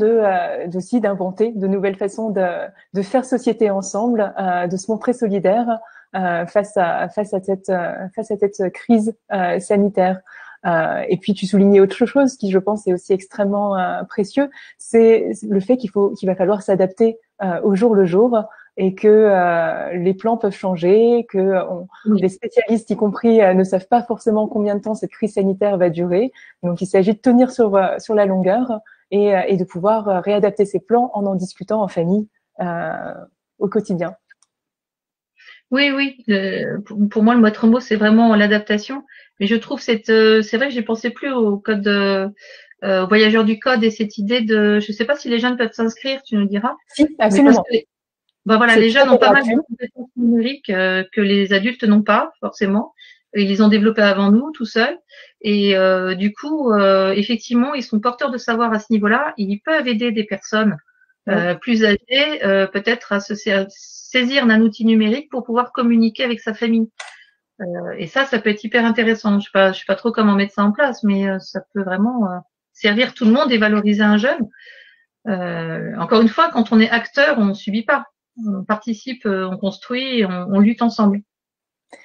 aussi d'inventer de nouvelles façons de faire société ensemble, de se montrer solidaire face à cette crise sanitaire. Et puis tu soulignais autre chose qui, je pense, est aussi extrêmement précieux, c'est le fait qu'il va falloir s'adapter au jour le jour et que les plans peuvent changer, que les spécialistes, y compris, ne savent pas forcément combien de temps cette crise sanitaire va durer. Donc, il s'agit de tenir sur la longueur et de pouvoir réadapter ces plans en discutant en famille au quotidien. Oui. Pour moi, le maître mot, c'est vraiment l'adaptation. Mais je trouve c'est vrai que j'ai pensé plus au code voyageurs du code et cette idée de, je sais pas si les jeunes peuvent s'inscrire, tu nous diras. Si, absolument. Les jeunes ont pas mal de compétences numériques que les adultes n'ont pas forcément. Ils les ont développées avant nous, tout seuls. Et du coup, effectivement, ils sont porteurs de savoir à ce niveau-là. Ils peuvent aider des personnes plus âgées, peut-être à se saisir d'un outil numérique pour pouvoir communiquer avec sa famille. Et ça peut être hyper intéressant. Je sais pas trop comment mettre ça en place, mais ça peut vraiment servir tout le monde et valoriser un jeune. Encore une fois, quand on est acteur, on ne subit pas. On participe, on construit, et on lutte ensemble.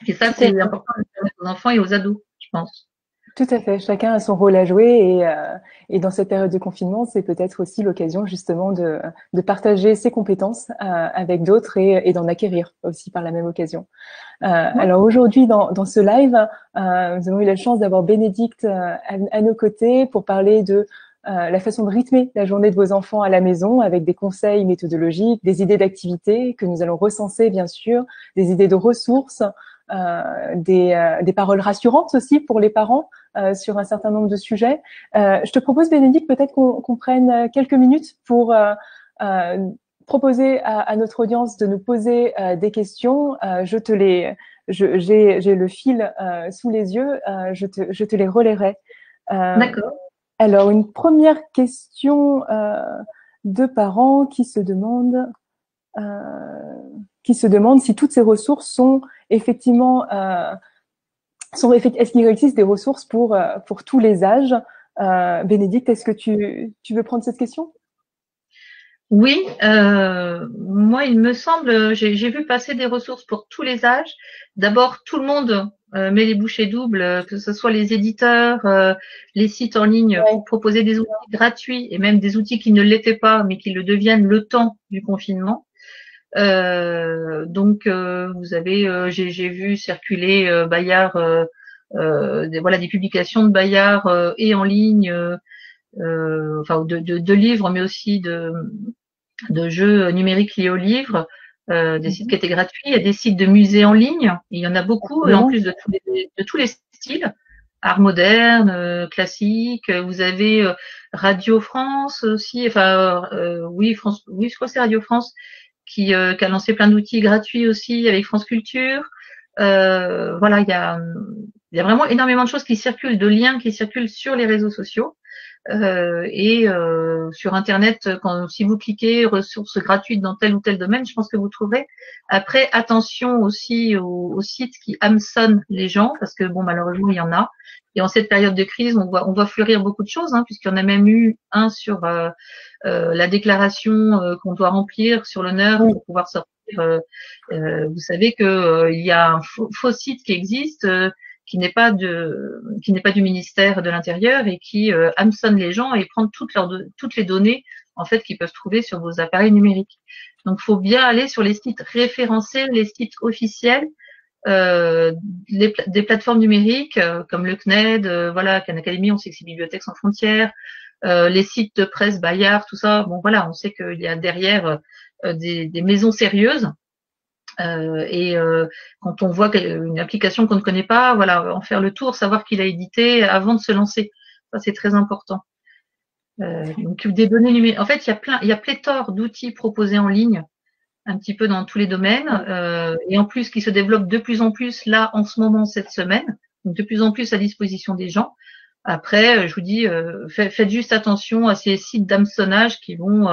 Et ça, c'est important aux enfants et aux ados, je pense. Tout à fait. Chacun a son rôle à jouer et dans cette période de confinement, c'est peut-être aussi l'occasion justement de partager ses compétences avec d'autres et d'en acquérir aussi par la même occasion. Alors aujourd'hui, dans ce live, nous avons eu la chance d'avoir Bénédicte à nos côtés pour parler de la façon de rythmer la journée de vos enfants à la maison avec des conseils méthodologiques, des idées d'activités que nous allons recenser bien sûr, des idées de ressources, des paroles rassurantes aussi pour les parents sur un certain nombre de sujets. Je te propose, Bénédicte, peut-être qu'on prenne quelques minutes pour proposer à notre audience de nous poser des questions. J'ai le fil sous les yeux. Je te les relayerai. D'accord. Alors, une première question de parents qui se demandent si toutes ces ressources sont effectivement est-ce qu'il existe des ressources pour tous les âges. Bénédicte, est-ce que tu veux prendre cette question? Oui, moi il me semble, j'ai vu passer des ressources pour tous les âges. D'abord, tout le monde met les bouchées doubles, que ce soit les éditeurs, les sites en ligne, pour proposer des outils gratuits et même des outils qui ne l'étaient pas, mais qui le deviennent le temps du confinement. Donc vous avez, j'ai vu circuler Bayard, des publications de Bayard et en ligne, enfin de livres, mais aussi de jeux numériques liés aux livres, des sites qui étaient gratuits. Il y a des sites de musées en ligne. Il y en a beaucoup, et en plus de tous les styles, art moderne, classique. Vous avez Radio France aussi. Enfin, oui, France. Oui, je crois que c'est Radio France qui a lancé plein d'outils gratuits aussi avec France Culture. Voilà, il y a vraiment énormément de choses qui circulent, de liens qui circulent sur les réseaux sociaux. Sur Internet, si vous cliquez ressources gratuites dans tel ou tel domaine, je pense que vous trouverez. Après, attention aussi aux sites qui hameçonnent les gens, parce que bon, malheureusement, il y en a. Et en cette période de crise, on voit fleurir beaucoup de choses, hein, puisqu'il y en a même eu un sur la déclaration qu'on doit remplir sur l'honneur pour pouvoir sortir. Vous savez que il y a un faux site qui existe, qui n'est pas du ministère de l'Intérieur et qui hameçonne les gens et prend toutes les données en fait qu'ils peuvent trouver sur vos appareils numériques. Donc, il faut bien aller sur les sites référencés, les sites officiels des plateformes numériques comme le CNED, voilà, Khan Academy, on sait que c'est Bibliothèques sans frontières, les sites de presse Bayard, tout ça. Bon, voilà, on sait qu'il y a derrière des maisons sérieuses. Quand on voit une application qu'on ne connaît pas, voilà, en faire le tour, savoir qui l'a édité avant de se lancer. Ça, c'est très important. Donc des données numériques. En fait, il y a pléthore d'outils proposés en ligne, un petit peu dans tous les domaines, et en plus qui se développent de plus en plus là en ce moment cette semaine, donc de plus en plus à disposition des gens. Après, je vous dis, faites juste attention à ces sites d'hameçonnage qui vont.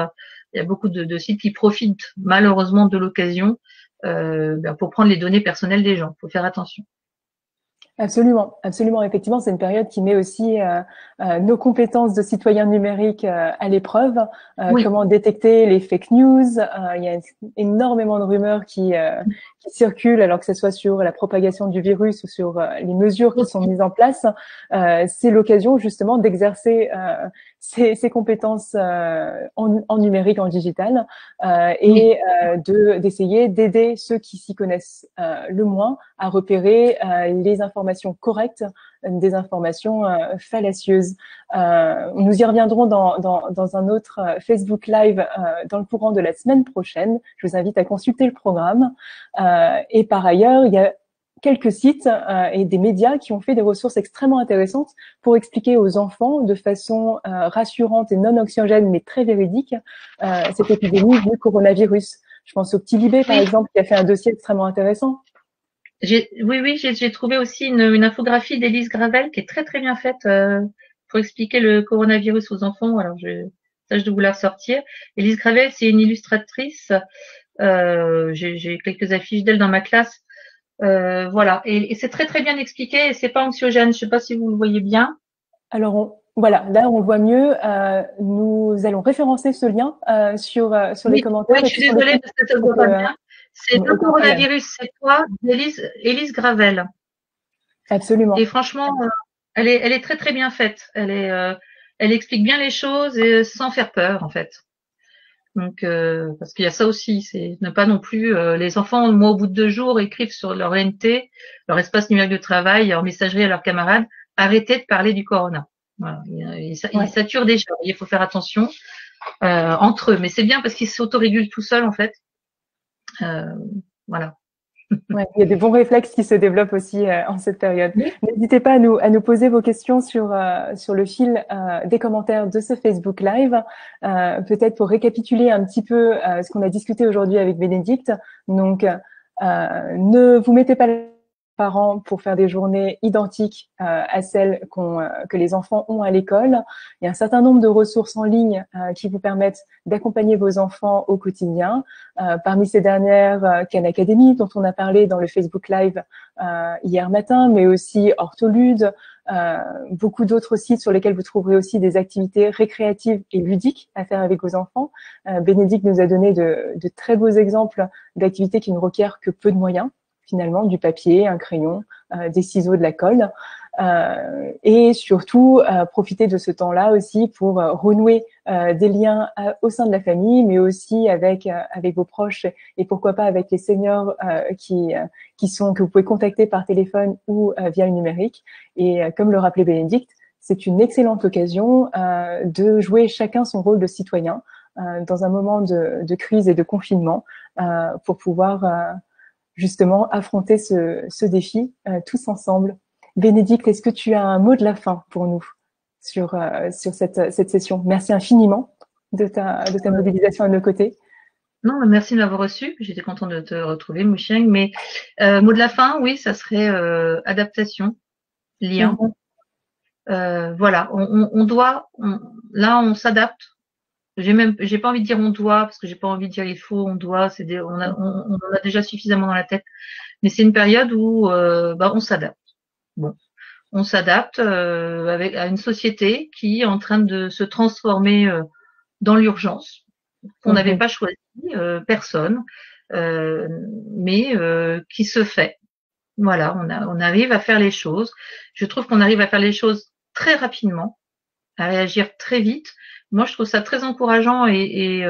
Il y a beaucoup de sites qui profitent malheureusement de l'occasion pour prendre les données personnelles des gens. Il faut faire attention. Absolument, absolument. Effectivement, c'est une période qui met aussi nos compétences de citoyens numériques à l'épreuve. Oui. Comment détecter les fake news. Il y a énormément de rumeurs qui circulent, alors que ce soit sur la propagation du virus ou sur les mesures qui sont mises en place. C'est l'occasion justement d'exercer ces compétences en numérique, en digital, et d'essayer d'aider ceux qui s'y connaissent le moins à repérer les informations correctes des informations fallacieuses. Nous y reviendrons dans un autre Facebook Live dans le courant de la semaine prochaine. Je vous invite à consulter le programme. Et par ailleurs, il y a quelques sites et des médias qui ont fait des ressources extrêmement intéressantes pour expliquer aux enfants de façon rassurante et non anxiogène, mais très véridique, cette épidémie du coronavirus. Je pense au Petit Libé, par exemple, qui a fait un dossier extrêmement intéressant. J'ai trouvé aussi une infographie d'Élise Gravel qui est très très bien faite pour expliquer le coronavirus aux enfants. Alors je tâche de vous la ressortir. Élise Gravel, c'est une illustratrice. J'ai quelques affiches d'elle dans ma classe. Voilà, et c'est très très bien expliqué et c'est pas anxiogène. Je sais pas si vous le voyez bien. Alors voilà, là on voit mieux. Nous allons référencer ce lien sur les commentaires. Oui, je suis désolée parce que ça ne voit pas bien. C'est le coronavirus, c'est toi, Élise Gravel. Absolument. Et franchement, elle est très très bien faite. Elle explique bien les choses et sans faire peur en fait. Donc parce qu'il y a ça aussi, c'est ne pas non plus les enfants, moi au bout de 2 jours, écrivent sur leur NT, leur espace numérique de travail, leur messagerie à leurs camarades, arrêtez de parler du corona. Voilà, ils saturent déjà. Il faut faire attention entre eux, mais c'est bien parce qu'ils s'autorégulent tout seuls en fait. Voilà. Ouais, il y a des bons réflexes qui se développent aussi en cette période. Oui. N'hésitez pas à nous poser vos questions sur le fil des commentaires de ce Facebook Live. Peut-être pour récapituler un petit peu ce qu'on a discuté aujourd'hui avec Bénédicte. Donc, ne vous mettez pas parents pour faire des journées identiques à celles que les enfants ont à l'école. Il y a un certain nombre de ressources en ligne qui vous permettent d'accompagner vos enfants au quotidien. Parmi ces dernières, Khan Academy, dont on a parlé dans le Facebook Live hier matin, mais aussi Ortholude, beaucoup d'autres sites sur lesquels vous trouverez aussi des activités récréatives et ludiques à faire avec vos enfants. Bénédicte nous a donné de très beaux exemples d'activités qui ne requièrent que peu de moyens, finalement, du papier, un crayon, des ciseaux, de la colle, et surtout profiter de ce temps-là aussi pour renouer des liens au sein de la famille, mais aussi avec vos proches et pourquoi pas avec les seniors que vous pouvez contacter par téléphone ou via le numérique. Et comme le rappelait Bénédicte, c'est une excellente occasion de jouer chacun son rôle de citoyen dans un moment de crise et de confinement pour pouvoir justement affronter ce défi tous ensemble. Bénédicte, est-ce que tu as un mot de la fin pour nous sur cette session? Merci infiniment de ta mobilisation à nos côtés. Non, merci de m'avoir reçu. J'étais contente de te retrouver, Mouchieng. Mais mot de la fin, oui, ça serait adaptation, lien. Voilà, là, on s'adapte. J'ai pas envie de dire on doit, parce que j'ai pas envie de dire il faut, on doit, on en a déjà suffisamment dans la tête. Mais c'est une période où on s'adapte. Bon, on s'adapte à une société qui est en train de se transformer dans l'urgence, qu'on n'avait pas choisi, personne, euh, mais qui se fait. Voilà, on arrive à faire les choses. Je trouve qu'on arrive à faire les choses très rapidement, à réagir très vite. Moi, je trouve ça très encourageant et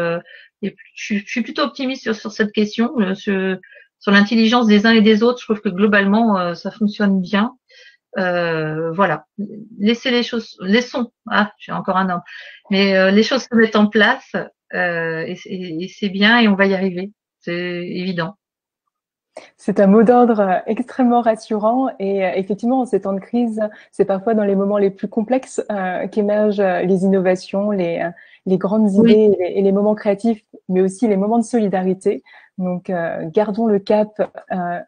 je suis plutôt optimiste sur cette question, sur l'intelligence des uns et des autres. Je trouve que globalement, ça fonctionne bien. Voilà, laissez les choses, laissons. Ah, j'ai encore un homme, mais les choses se mettent en place et c'est bien et on va y arriver. C'est évident. C'est un mot d'ordre extrêmement rassurant et effectivement, en ces temps de crise, c'est parfois dans les moments les plus complexes qu'émergent les innovations, les grandes Oui, idées et les moments créatifs, mais aussi les moments de solidarité. Donc, gardons le cap euh,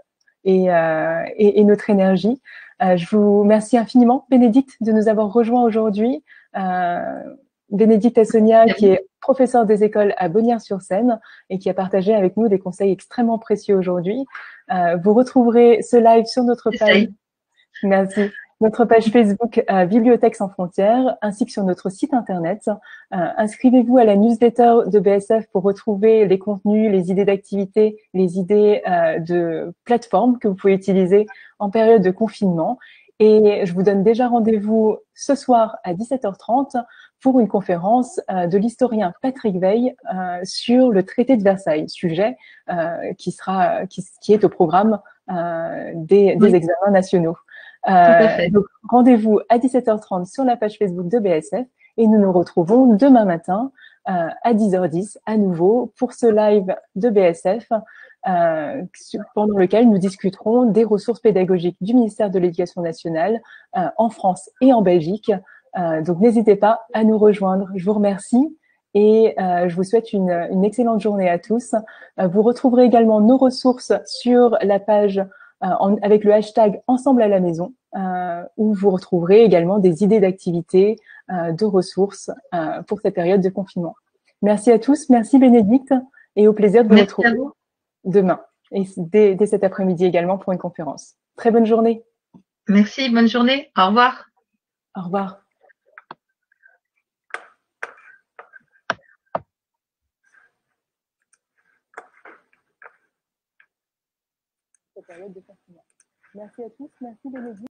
et notre énergie. Je vous remercie infiniment, Bénédicte, de nous avoir rejoints aujourd'hui. Euh, Bénédicte Assonia, qui est professeure des écoles à Bonnières-sur-Seine et qui a partagé avec nous des conseils extrêmement précieux aujourd'hui. Vous retrouverez ce live sur notre page, j'essaye. merci, notre page Facebook Bibliothèque sans frontières, ainsi que sur notre site internet. Inscrivez-vous à la newsletter de BSF pour retrouver les contenus, les idées d'activités, les idées de plateformes que vous pouvez utiliser en période de confinement. Et je vous donne déjà rendez-vous ce soir à 17h30 pour une conférence de l'historien Patrick Veil sur le traité de Versailles, sujet qui est au programme des Oui, examens nationaux. tout à fait. Donc, rendez-vous à 17h30 sur la page Facebook de BSF et nous nous retrouvons demain matin à 10h10 à nouveau pour ce live de BSF pendant lequel nous discuterons des ressources pédagogiques du ministère de l'Éducation nationale en France et en Belgique. Donc, n'hésitez pas à nous rejoindre. Je vous remercie et je vous souhaite une excellente journée à tous. Vous retrouverez également nos ressources sur la page avec le hashtag Ensemble à la maison, où vous retrouverez également des idées d'activités, de ressources pour cette période de confinement. Merci à tous, merci Bénédicte, et au plaisir de vous Merci à retrouver vous. demain et dès cet après-midi également pour une conférence. Très bonne journée. Merci, bonne journée. Au revoir. Au revoir. Cette période de confinement. Merci à tous, merci Bénédicte.